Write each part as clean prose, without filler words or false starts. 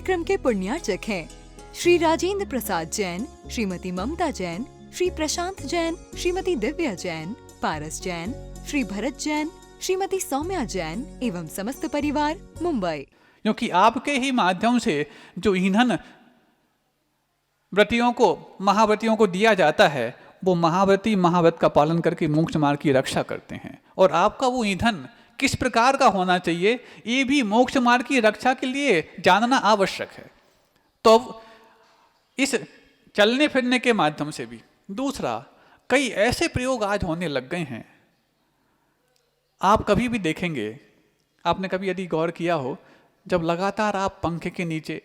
कार्यक्रम के पुण्यार्चक हैं श्री राजेंद्र प्रसाद जैन, श्रीमती ममता जैन, श्री प्रशांत जैन, श्रीमती दिव्या जैन, पारस जैन, श्री भरत जैन, श्रीमती सौम्या जैन एवं समस्त परिवार, मुंबई। क्योंकि आपके ही माध्यम से जो ईंधन व्रतियों को, महाव्रतियों को दिया जाता है, वो महाव्रती महाव्रत का पालन करके मोक्ष मार्ग की रक्षा करते हैं। और आपका वो ईंधन किस प्रकार का होना चाहिए, ये भी मोक्ष मार्ग की रक्षा के लिए जानना आवश्यक है। तो इस चलने फिरने के माध्यम से भी दूसरा, कई ऐसे प्रयोग आज होने लग गए हैं। आप कभी भी देखेंगे, आपने कभी यदि गौर किया हो, जब लगातार आप पंखे के नीचे,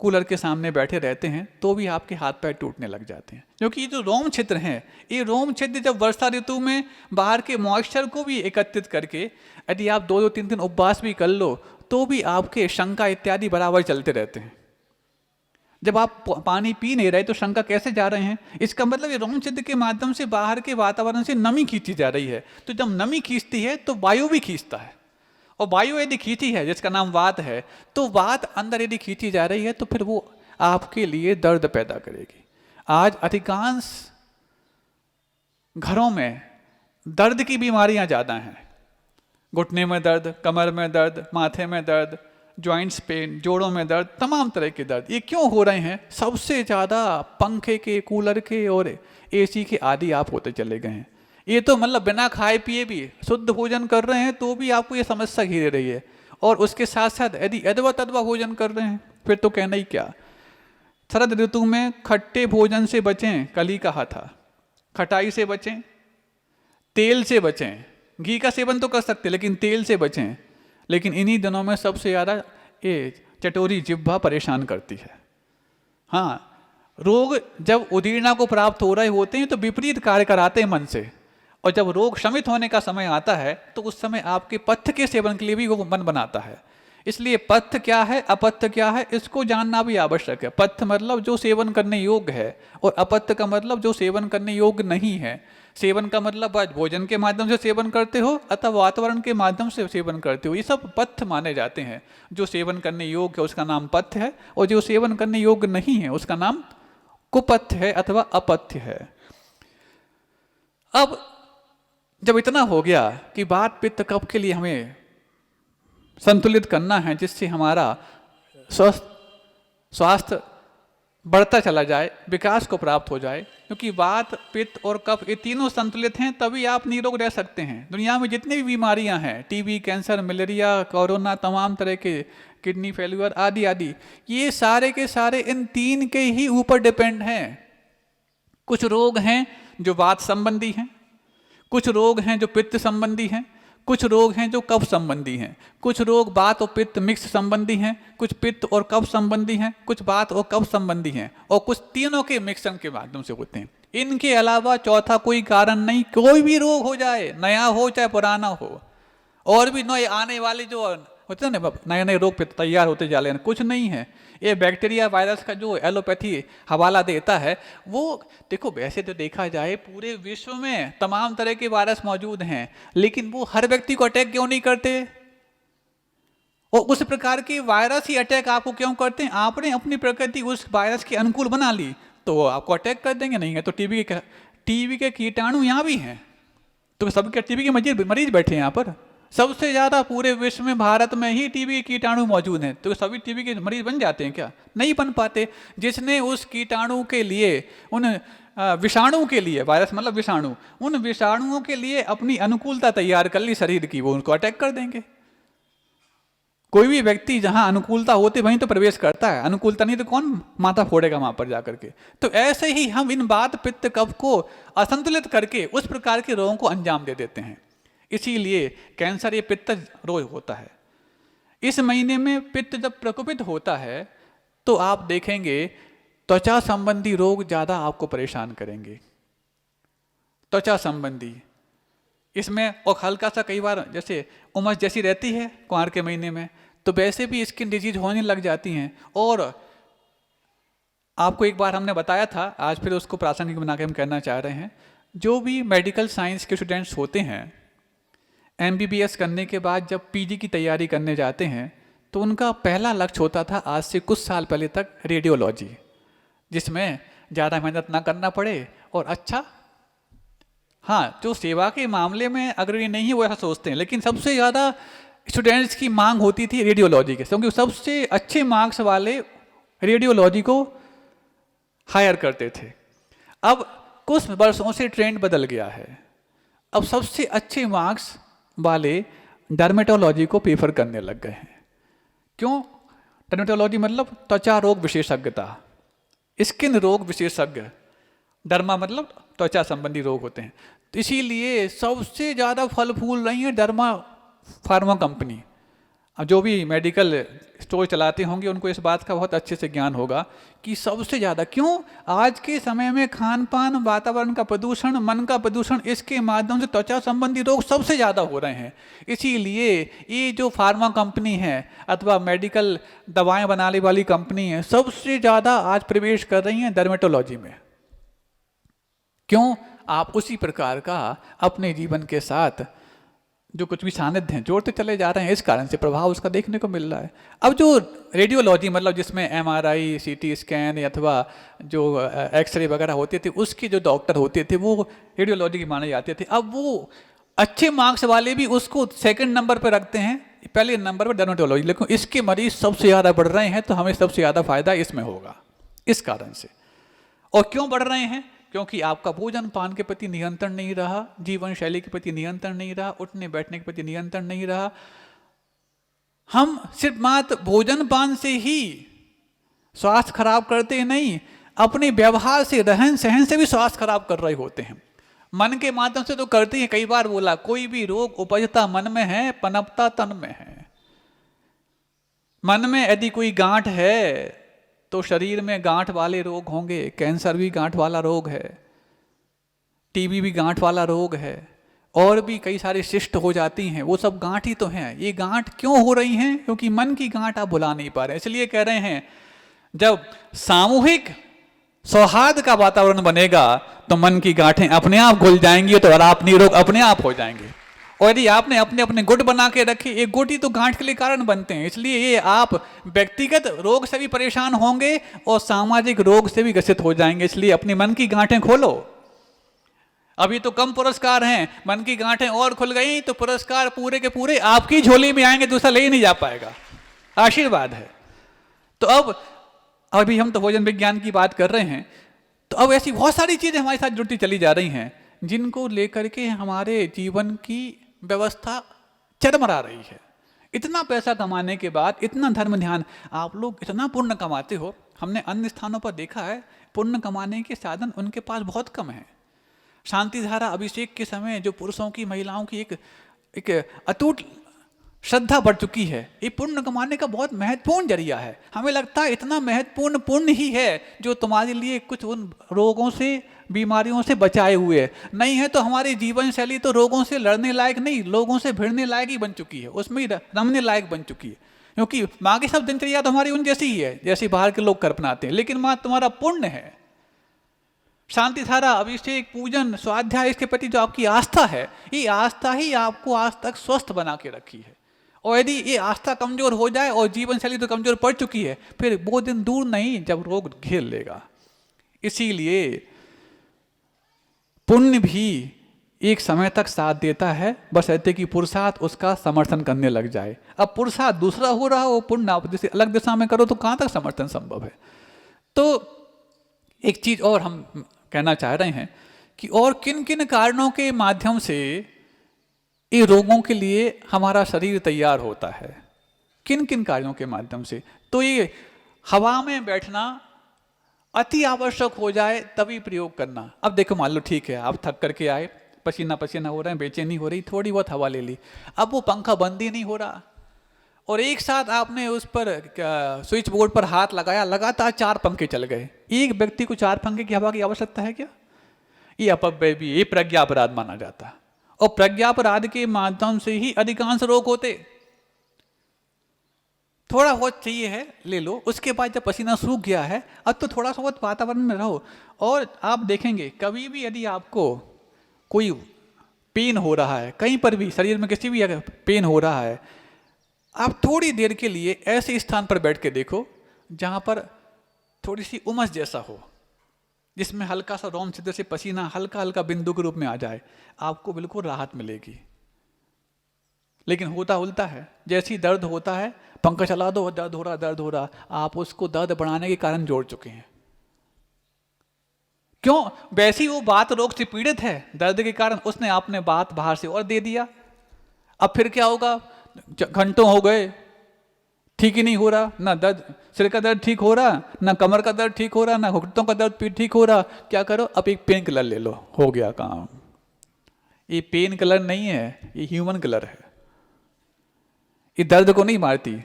कूलर के सामने बैठे रहते हैं तो भी आपके हाथ पैर टूटने लग जाते हैं। क्योंकि ये जो रोम छिद्र हैं, ये रोम छिद्र जब वर्षा ऋतु में बाहर के मॉइस्चर को भी एकत्रित करके यदि आप 2-3 दिन उपवास भी कर लो तो भी आपके शंका इत्यादि बराबर चलते रहते हैं। जब आप पानी पी नहीं रहे तो शंका कैसे जा रहे हैं? इसका मतलब ये रोम छिद्र के माध्यम से बाहर के वातावरण से नमी खींची जा रही है। तो जब नमी खींचती है तो वायु भी खींचता है, और वायु यदि खींची है, जिसका नाम वात है, तो वात अंदर यदि खींची जा रही है तो फिर वो आपके लिए दर्द पैदा करेगी। आज अधिकांश घरों में दर्द की बीमारियां ज़्यादा हैं। घुटने में दर्द, कमर में दर्द, माथे में दर्द, जॉइंट्स पेन, जोड़ों में दर्द, तमाम तरह के दर्द। ये क्यों हो रहे हैं? सबसे ज़्यादा पंखे के, कूलर के और एसी के आदी आप होते चले गए हैं। ये तो मतलब बिना खाए पिए भी शुद्ध भोजन कर रहे हैं तो भी आपको ये समस्या घिरे रही है, और उसके साथ साथ यदि अदवा तदवा भोजन कर रहे हैं फिर तो कहना ही क्या। शरद ऋतु में खट्टे भोजन से बचें, कल ही कहा था। खटाई से बचें, तेल से बचें। घी का सेवन तो कर सकते लेकिन तेल से बचें। लेकिन इन्हीं दिनों में सबसे ज़्यादा ये चटोरी जिह्वा परेशान करती है। हाँ, रोग जब उदीर्णा को प्राप्त हो रहे होते हैं तो विपरीत कार्य कराते हैं मन से, और जब रोग शमित होने का समय आता है तो उस समय आपके पथ्य के सेवन के लिए भी वो मन बनाता है। इसलिए पथ्य क्या है, अपथ्य क्या है, इसको जानना भी आवश्यक है। पथ्य मतलब जो सेवन करने योग्य है, और अपथ्य का मतलब जो सेवन करने योग्य नहीं है। सेवन का मतलब आज भोजन के माध्यम से सेवन करते हो अथवा वातावरण के माध्यम से सेवन करते हो, ये सब पथ्य माने जाते हैं। जो सेवन करने योग्य है उसका नाम पथ्य है, और जो सेवन करने योग्य नहीं है उसका नाम कुपथ्य है अथवा अपथ्य है। अब जब इतना हो गया कि वात पित्त कफ के लिए हमें संतुलित करना है जिससे हमारा स्वास्थ्य बढ़ता चला जाए, विकास को प्राप्त हो जाए, क्योंकि वात पित्त और कफ ये तीनों संतुलित हैं तभी आप निरोग रह सकते हैं। दुनिया में जितनी भी बीमारियां हैं, टीबी, कैंसर, मलेरिया, कोरोना, तमाम तरह के किडनी फेल्यूर आदि आदि, ये सारे के सारे इन तीन के ही ऊपर डिपेंड हैं। कुछ रोग हैं जो वात संबंधी हैं, कुछ रोग हैं जो पित्त संबंधी हैं, कुछ रोग हैं जो कफ संबंधी हैं, कुछ रोग वात और पित्त मिक्स संबंधी हैं, कुछ पित्त और कफ संबंधी हैं, कुछ वात और कफ संबंधी हैं, और कुछ तीनों के मिक्सन के माध्यम से होते हैं। इनके अलावा चौथा कोई कारण नहीं। कोई भी रोग हो जाए, नया हो चाहे पुराना हो, और भी नए आने वाले जो होते हैं ना, नए नए रोग पे तैयार होते जा रहे हैं, कुछ नहीं है। ये बैक्टीरिया वायरस का जो एलोपैथी हवाला देता है, वो देखो वैसे तो देखा जाए पूरे विश्व में तमाम तरह के वायरस मौजूद हैं, लेकिन वो हर व्यक्ति को अटैक क्यों नहीं करते? और उस प्रकार के वायरस ही अटैक आपको क्यों करते हैं? आपने अपनी प्रकृति उस वायरस के अनुकूल बना ली तो वो आपको अटैक कर देंगे। नहीं है तो टीबी के कीटाणु यहाँ भी हैं, तो सबके टीबी के मरीज बैठे हैं यहाँ पर। सबसे ज़्यादा पूरे विश्व में भारत में ही टीबी के कीटाणु मौजूद हैं, तो सभी टीबी के मरीज बन जाते हैं क्या? नहीं बन पाते। जिसने उस कीटाणु के लिए, उन विषाणु के लिए, वायरस मतलब विषाणु, उन विषाणुओं के लिए अपनी अनुकूलता तैयार कर ली शरीर की, वो उनको अटैक कर देंगे। कोई भी व्यक्ति जहां अनुकूलता होती वहीं तो प्रवेश करता है, अनुकूलता नहीं तो कौन माथा फोड़ेगा वहां पर जाकर के। तो ऐसे ही हम इन वात पित्त कफ को असंतुलित करके उस प्रकार के रोगों को अंजाम दे देते हैं। इसीलिए कैंसर ये पित्त रोग होता है। इस महीने में पित्त जब प्रकोपित होता है तो आप देखेंगे त्वचा संबंधी रोग ज़्यादा आपको परेशान करेंगे। त्वचा संबंधी इसमें, और हल्का सा कई बार जैसे उमस जैसी रहती है कुंवार के महीने में, तो वैसे भी स्किन डिजीज होने लग जाती हैं। और आपको एक बार हमने बताया था, आज फिर उसको प्रासंगिक बना के हम कहना चाह रहे हैं। जो भी मेडिकल साइंस के स्टूडेंट्स होते हैं, MBBS करने के बाद जब PG की तैयारी करने जाते हैं तो उनका पहला लक्ष्य होता था आज से कुछ साल पहले तक रेडियोलॉजी, जिसमें ज़्यादा मेहनत ना करना पड़े और अच्छा, हाँ जो सेवा के मामले में अग्रणी नहीं है वो ऐसा सोचते हैं, लेकिन सबसे ज़्यादा स्टूडेंट्स की मांग होती थी रेडियोलॉजी के, क्योंकि सबसे अच्छे मार्क्स वाले रेडियोलॉजी को हायर करते थे। अब कुछ वर्षों से ट्रेंड बदल गया है, अब सबसे अच्छे मार्क्स वाले डर्मेटोलॉजी को प्रेफर करने लग गए हैं। क्यों? डर्मेटोलॉजी मतलब त्वचा रोग विशेषज्ञता, स्किन रोग विशेषज्ञ, डर्मा मतलब त्वचा संबंधी रोग होते हैं। तो इसीलिए सबसे ज़्यादा फल फूल रही है डर्मा फार्मा कंपनी। अब जो भी मेडिकल स्टोर चलाते होंगे उनको इस बात का बहुत अच्छे से ज्ञान होगा कि सबसे ज़्यादा क्यों आज के समय में खान पान, वातावरण का प्रदूषण, मन का प्रदूषण, इसके माध्यम से त्वचा संबंधी रोग सबसे ज़्यादा हो रहे हैं। इसीलिए ये जो फार्मा कंपनी है अथवा मेडिकल दवाएं बनाने वाली कंपनी है सबसे ज़्यादा आज प्रवेश कर रही हैं डर्मेटोलॉजी में। क्यों? आप उसी प्रकार का अपने जीवन के साथ जो कुछ भी सानिध्य हैं जोड़ते चले जा रहे हैं, इस कारण से प्रभाव उसका देखने को मिल रहा है। अब जो रेडियोलॉजी मतलब जिसमें MRI, CT स्कैन अथवा जो एक्सरे वगैरह होते थे उसके जो डॉक्टर होते थे वो रेडियोलॉजी के माने जाते थे। अब वो अच्छे मार्क्स वाले भी उसको सेकंड नंबर पर रखते हैं, पहले नंबर पर डर्मेटोलॉजी, लेकिन इसके मरीज सबसे ज़्यादा बढ़ रहे हैं तो हमें सबसे ज़्यादा फायदा इसमें होगा, इस कारण से। और क्यों बढ़ रहे हैं? क्योंकि आपका भोजन पान के प्रति नियंत्रण नहीं रहा, जीवन शैली के प्रति नियंत्रण नहीं रहा, उठने बैठने के प्रति नियंत्रण नहीं रहा। हम सिर्फ मात्र भोजन पान से ही स्वास्थ्य खराब करते नहीं, अपने व्यवहार से, रहन सहन से भी स्वास्थ्य खराब कर रहे होते हैं। मन के माध्यम से तो करते हैं, कई बार बोला कोई भी रोग उपजता मन में है, पनपता तन में है। मन में यदि कोई गांठ है तो शरीर में गांठ वाले रोग होंगे, कैंसर भी गांठ वाला रोग है, टीबी भी गांठ वाला रोग है, और भी कई सारे शिष्ट हो जाती हैं, वो सब गांठ ही तो हैं। ये गांठ क्यों हो रही हैं? क्योंकि मन की गांठ आप भुला नहीं पा रहे। इसलिए कह रहे हैं जब सामूहिक सौहार्द का वातावरण बनेगा तो मन की गांठें अपने आप घुल जाएंगी तो आप निरोग अपने आप हो जाएंगे। और यदि आपने अपने अपने गुट बना के रखे, एक गुट ही तो गांठ के लिए कारण बनते हैं। इसलिए ये आप व्यक्तिगत रोग से भी परेशान होंगे और सामाजिक रोग से भी ग्रसित हो जाएंगे। इसलिए अपने मन की गांठें खोलो। अभी तो कम पुरस्कार हैं, मन की गांठें और खुल गई तो पुरस्कार पूरे के पूरे आपकी झोली में आएंगे, दूसरा ले ही नहीं जा पाएगा। आशीर्वाद है। तो अब अभी हम तो भोजन विज्ञान की बात कर रहे हैं, तो अब ऐसी बहुत सारी चीजें हमारे साथ जुड़ती चली जा रही हैं जिनको लेकर के हमारे जीवन की व्यवस्था चरमरा रही है। इतना पैसा कमाने के बाद इतना धर्म ध्यान, आप लोग इतना पुण्य कमाते हो, हमने अन्य स्थानों पर देखा है पुण्य कमाने के साधन उनके पास बहुत कम है। शांति धारा अभिषेक के समय जो पुरुषों की महिलाओं की एक अटूट श्रद्धा बढ़ चुकी है, ये पुण्य कमाने का बहुत महत्वपूर्ण जरिया है। हमें लगता है इतना महत्वपूर्ण पुण्य ही है जो तुम्हारे लिए कुछ उन रोगों से, बीमारियों से बचाए हुए है। नहीं है तो हमारी जीवन शैली तो रोगों से लड़ने लायक नहीं, लोगों से भिड़ने लायक ही बन चुकी है, उसमें ही रमने लायक बन चुकी है। क्योंकि माँ की सब दिनचर्या तो हमारी उन जैसी ही है जैसी बाहर के लोग कर अपनाते हैं, लेकिन माँ तुम्हारा पुण्य है। शांति धारा, अभिषेक, पूजन, स्वाध्याय, इसके प्रति जो आपकी आस्था है, ये आस्था ही आपको आज तक स्वस्थ बना के रखी है। और यदि ये आस्था कमजोर हो जाए और जीवन शैली तो कमजोर पड़ चुकी है, फिर वो दिन दूर नहीं जब रोग घेर लेगा। इसीलिए पुण्य भी एक समय तक साथ देता है, बस ऐसे कि पुरुषार्थ उसका समर्थन करने लग जाए। अब पुरुषार्थ दूसरा हो रहा हो, पुण्य आप जैसे अलग दिशा में करो तो कहाँ तक समर्थन संभव है। तो एक चीज और हम कहना चाह रहे हैं कि और किन किन कारणों के माध्यम से ये रोगों के लिए हमारा शरीर तैयार होता है, किन किन कार्यों के माध्यम से। तो ये हवा में बैठना अति आवश्यक हो जाए तभी प्रयोग करना। अब देखो मान लो ठीक है, आप थक करके आए, पसीना पसीना हो रहे हैं, बेचैनी हो रही, थोड़ी बहुत हवा ले ली, अब वो पंखा बंद ही नहीं हो रहा और एक साथ आपने उस पर स्विच बोर्ड पर हाथ लगाया, लगातार 4 पंखे चल गए। एक व्यक्ति को 4 पंखे की हवा की आवश्यकता है क्या? ये अपव्यय भी, ये प्रज्ञा अपराध माना जाता है। और प्रज्ञा अपराध के माध्यम से ही अधिकांश रोग होते। थोड़ा बहुत चाहिए है ले लो, उसके बाद जब पसीना सूख गया है अब तो थोड़ा सा बहुत वातावरण में रहो। और आप देखेंगे कभी भी यदि आपको कोई पेन हो रहा है, कहीं पर भी शरीर में किसी भी पेन हो रहा है, आप थोड़ी देर के लिए ऐसे स्थान पर बैठ के देखो जहां पर थोड़ी सी उमस जैसा हो, जिसमें हल्का सा रोम छिद्र से पसीना हल्का हल्का बिंदु के रूप में आ जाए, आपको बिल्कुल राहत मिलेगी। लेकिन होता उल्टा है, जैसे ही दर्द होता है पंखा चला दो, दर्द हो रहा, आप उसको दर्द बढ़ाने के कारण जोड़ चुके हैं। क्यों? वैसी वो बात रोग से पीड़ित है, दर्द के कारण उसने आपने बात बाहर से और दे दिया। अब फिर क्या होगा? घंटों हो गए, ठीक ही नहीं हो रहा, ना दर्द सिर का दर्द ठीक हो रहा, ना कमर का दर्द ठीक हो रहा, ना घुटनों का दर्द ठीक हो रहा। क्या करो? अब एक पेन किलर ले लो, हो गया काम। ये पेन किलर नहीं है, ये ह्यूमन किलर है। ये दर्द को नहीं मारती,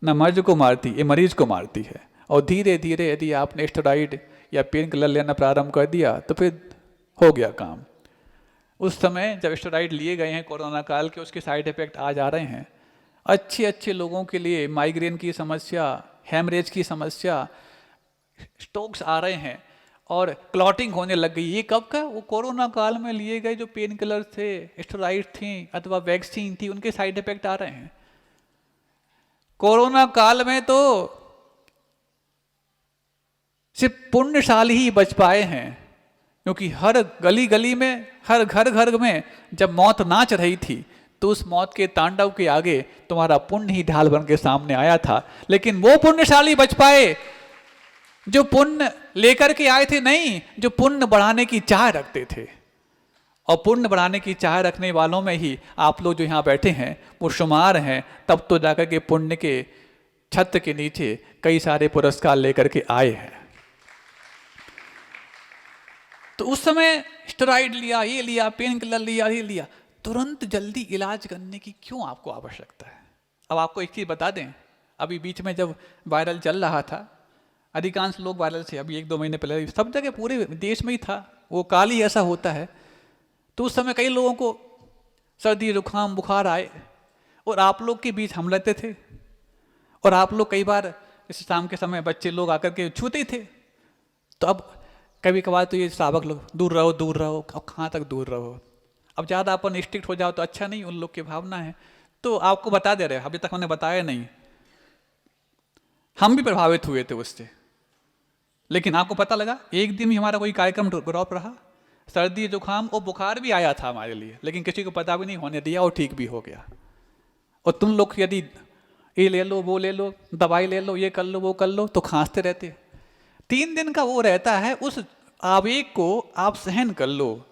ना मर्ज को मारती, ये मरीज को मारती है। और धीरे धीरे यदि आपने स्टेरॉइड या पेन किलर लेना प्रारंभ कर दिया तो फिर हो गया काम। उस समय जब स्टेरॉइड लिए गए हैं कोरोना काल के, उसके साइड इफेक्ट आ जा रहे हैं। अच्छे अच्छे लोगों के लिए माइग्रेन की समस्या, हेमरेज की समस्या, स्ट्रोक्स आ रहे हैं और क्लॉटिंग होने लग गई। ये कब का? वो कोरोना काल में लिए गए जो पेन किलर थे, स्टेरॉइड थी अथवा वैक्सीन थी, उनके साइड इफेक्ट आ रहे हैं। कोरोना काल में तो सिर्फ पुण्यशाली ही बच पाए हैं, क्योंकि हर गली गली में, हर घर घर में जब मौत नाच रही थी तो उस मौत के तांडव के आगे तुम्हारा पुण्य ही ढाल बन के सामने आया था। लेकिन वो पुण्यशाली बच पाए जो पुण्य लेकर के आए थे, नहीं जो पुण्य बढ़ाने की चाह रखते थे। और पुण्य बढ़ाने की चाह रखने वालों में ही आप लोग जो यहाँ बैठे हैं वो शुमार हैं। तब तो जाकर के पुण्य के छत्र के नीचे कई सारे पुरस्कार लेकर के आए हैं। तो उस समय स्टेरॉइड लिया, ये लिया, पेन किलर लिया, ये लिया, तुरंत जल्दी इलाज करने की क्यों आपको आवश्यकता है? अब आपको एक चीज़ बता दें, अभी बीच में जब वायरल चल रहा था, अधिकांश लोग वायरल से अभी 1-2 महीने पहले सब जगह पूरे देश में ही था, वो काल ही ऐसा होता है। तो उस समय कई लोगों को सर्दी जुकाम बुखार आए और आप लोग के बीच हम रहते थे, और आप लोग कई बार इस शाम के समय बच्चे लोग आकर के छूते थे। तो अब कभी कभार तो ये श्रावक लोग दूर रहो दूर रहो, अब कहाँ तक दूर रहो? अब ज़्यादा अपन स्ट्रिक्ट हो जाओ तो अच्छा नहीं, उन लोग की भावना है। तो आपको बता दे रहे हैं, अभी तक हमने बताया नहीं, हम भी प्रभावित हुए थे उससे। लेकिन आपको पता लगा एक दिन भी हमारा कोई कार्यक्रम ड्रॉप रहा, सर्दी जुकाम और बुखार भी आया था हमारे लिए, लेकिन किसी को पता भी नहीं होने दिया और ठीक भी हो गया। और तुम लोग यदि ये ले लो वो ले लो, दवाई ले लो, ये कर लो वो कर लो, तो खांसते रहते। 3 दिन का वो रहता है, उस आवेग को आप सहन कर लो।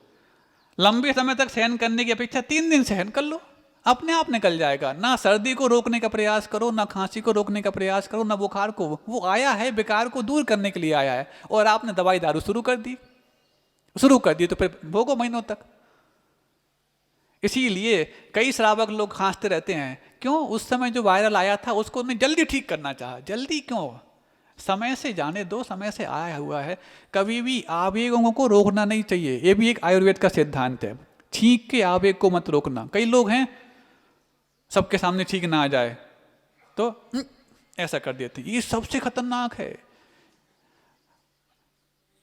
लंबे समय तक सहन करने की अपेक्षा 3 दिन सहन कर लो, अपने आप निकल जाएगा। ना सर्दी को रोकने का प्रयास करो, ना खांसी को रोकने का प्रयास करो, ना बुखार को। वो आया है विकार को दूर करने के लिए आया है, और आपने दवाई दारू शुरू कर दी तो फिर भोगो महीनों तक। इसीलिए कई श्रावक लोग खांसते रहते हैं। क्यों? उस समय जो वायरल आया था उसको उन्हें जल्दी ठीक करना चाहा। जल्दी क्यों? समय से जाने दो, समय से आया हुआ है। कभी भी आवेगों को रोकना नहीं चाहिए, ये भी एक आयुर्वेद का सिद्धांत है। छींक के आवेग को मत रोकना। कई लोग हैं सबके सामने छींक ना आ जाए तो ऐसा कर देते, ये सबसे खतरनाक है।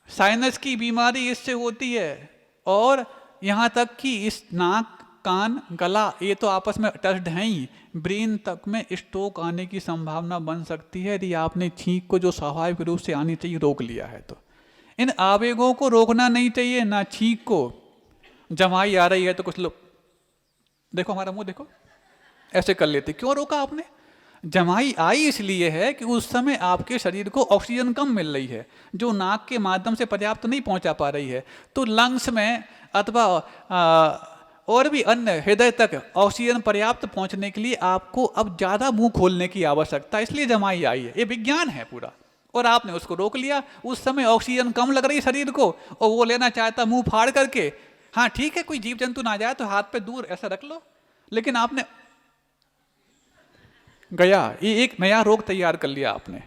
साइनस की बीमारी इससे होती है, और यहाँ तक कि इस नाक कान गला ये तो आपस में टच्ड हैं ही, ब्रेन तक में स्ट्रोक आने की संभावना बन सकती है यदि आपने छींक को जो स्वाभाविक रूप से आनी चाहिए रोक लिया है। तो इन आवेगों को रोकना नहीं चाहिए, ना छींक को। जमाई आ रही है तो कुछ लोग देखो हमारा मुंह देखो ऐसे कर लेते, क्यों रोका आपने? जमाई आई इसलिए है कि उस समय आपके शरीर को ऑक्सीजन कम मिल रही है, जो नाक के माध्यम से पर्याप्त नहीं पहुंचा पा रही है। तो लंग्स में अथवा और भी अन्य हृदय तक ऑक्सीजन पर्याप्त पहुंचने के लिए आपको अब ज़्यादा मुंह खोलने की आवश्यकता, इसलिए जमाई आई है। ये विज्ञान है पूरा, और आपने उसको रोक लिया। उस समय ऑक्सीजन कम लग रही शरीर को, और वो लेना चाहता मुंह फाड़ करके। हाँ ठीक है, कोई जीव जंतु ना जाए तो हाथ पे दूर ऐसा रख लो, लेकिन आपने गया, ये एक नया रोग तैयार कर लिया आपने।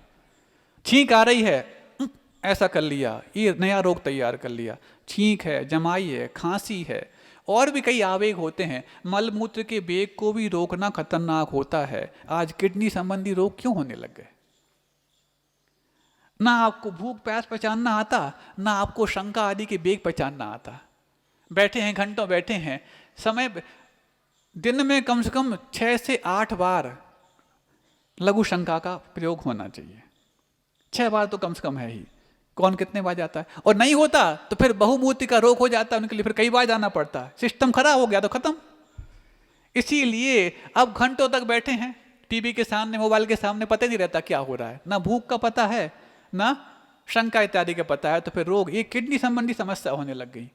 छींक आ रही है, ऐसा कर लिया, ये नया रोग तैयार कर लिया। छींक है, जमाई है, खांसी है, और भी कई आवेग होते हैं। मलमूत्र के वेग को भी रोकना खतरनाक होता है। आज किडनी संबंधी रोग क्यों होने लग गए? ना आपको भूख प्यास पहचानना आता, ना आपको शंका आदि के वेग पहचानना आता। बैठे हैं, घंटों बैठे हैं, समय दिन में कम से कम 6 से 8 बार लघु शंका का प्रयोग होना चाहिए। 6 बार तो कम से कम है ही, कौन कितने बार जाता है। और नहीं होता तो फिर बहुमूर्ति का रोग हो जाता है, उनके लिए फिर कई बार जाना पड़ता है। सिस्टम खराब हो गया तो खत्म। इसीलिए अब घंटों तक बैठे हैं टीवी के सामने, मोबाइल के सामने, पता नहीं रहता क्या हो रहा है, ना भूख का पता है ना शंका इत्यादि का पता है। तो फिर रोग, ये किडनी संबंधी समस्या होने लग गई,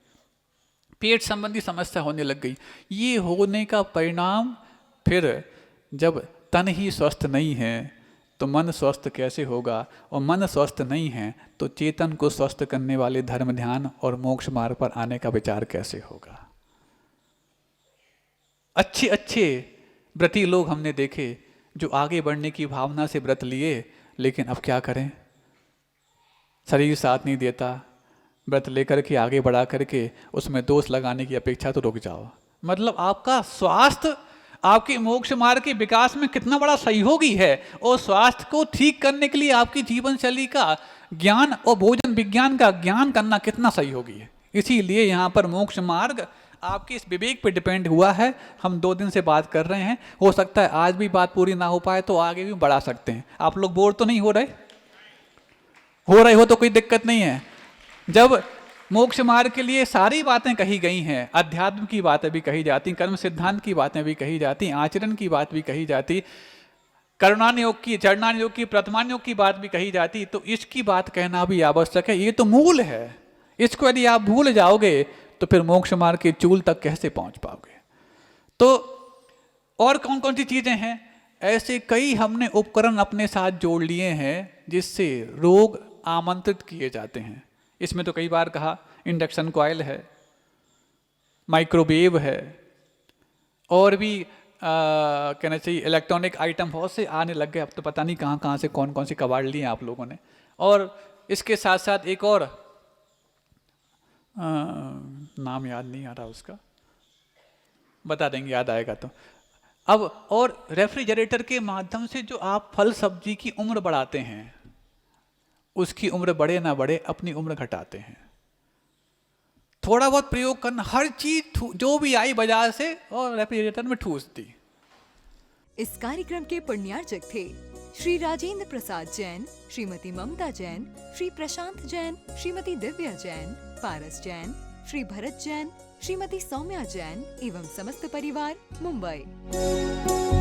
पेट संबंधी समस्या होने लग गई। ये होने का परिणाम फिर जब तन ही स्वस्थ नहीं है तो मन स्वस्थ कैसे होगा, और मन स्वस्थ नहीं है तो चेतन को स्वस्थ करने वाले धर्म, ध्यान और मोक्ष मार्ग पर आने का विचार कैसे होगा। अच्छे अच्छे व्रती लोग हमने देखे जो आगे बढ़ने की भावना से व्रत लिए, लेकिन अब क्या करें, शरीर साथ नहीं देता। व्रत लेकर के आगे बढ़ा करके उसमें दोष लगाने की अपेक्षा तो रुक जाओ। मतलब आपका स्वास्थ्य आपके मोक्ष मार्ग के विकास में कितना बड़ा सहयोगी है, और स्वास्थ्य को ठीक करने के लिए आपकी जीवन शैली का ज्ञान और भोजन विज्ञान का ज्ञान करना कितना सहयोगी है। इसीलिए यहाँ पर मोक्ष मार्ग आपके इस विवेक पे डिपेंड हुआ है। हम 2 दिन से बात कर रहे हैं, हो सकता है आज भी बात पूरी ना हो पाए तो आगे भी बढ़ा सकते हैं। आप लोग बोर तो नहीं हो रहे? हो तो कोई दिक्कत नहीं है। जब मोक्ष मार्ग के लिए सारी बातें कही गई हैं, अध्यात्म की बातें भी कही जाती, कर्म सिद्धांत की बातें भी कही जाती, आचरण की बात भी कही जाती, करुणान योग की, चरणान योग की, प्रथमान योग की बात भी कही जाती, तो इसकी बात कहना भी आवश्यक है। ये तो मूल है, इसको यदि आप भूल जाओगे तो फिर मोक्ष मार्ग के चूल तक कैसे पहुंच पाओगे। तो और कौन कौन सी चीजें हैं, ऐसे कई हमने उपकरण अपने साथ जोड़ लिए हैं जिससे रोग आमंत्रित किए जाते हैं। इसमें तो कई बार कहा, इंडक्शन कॉइल है, माइक्रोवेव है, और भी कहना चाहिए इलेक्ट्रॉनिक आइटम बहुत से आने लग गए। अब तो पता नहीं कहाँ कहाँ से कौन कौन से कबाड़ लिए आप लोगों ने। और इसके साथ साथ एक और नाम याद नहीं आ रहा उसका, बता देंगे याद आएगा तो। अब और रेफ्रिजरेटर के माध्यम से जो आप फल सब्जी की उम्र बढ़ाते हैं, उसकी उम्र बढ़े ना बढ़े अपनी उम्र घटाते हैं। थोड़ा बहुत प्रयोग करना, हर चीज जो भी आई बाजार से और रेफ्रिजरेटर में ठूस दी। इस कार्यक्रम के पुण्यार्चक थे श्री राजेंद्र प्रसाद जैन, श्रीमती ममता जैन, श्री प्रशांत जैन, श्रीमती दिव्या जैन, पारस जैन, श्री भरत जैन, श्रीमती सौम्या जैन एवं समस्त परिवार, मुंबई।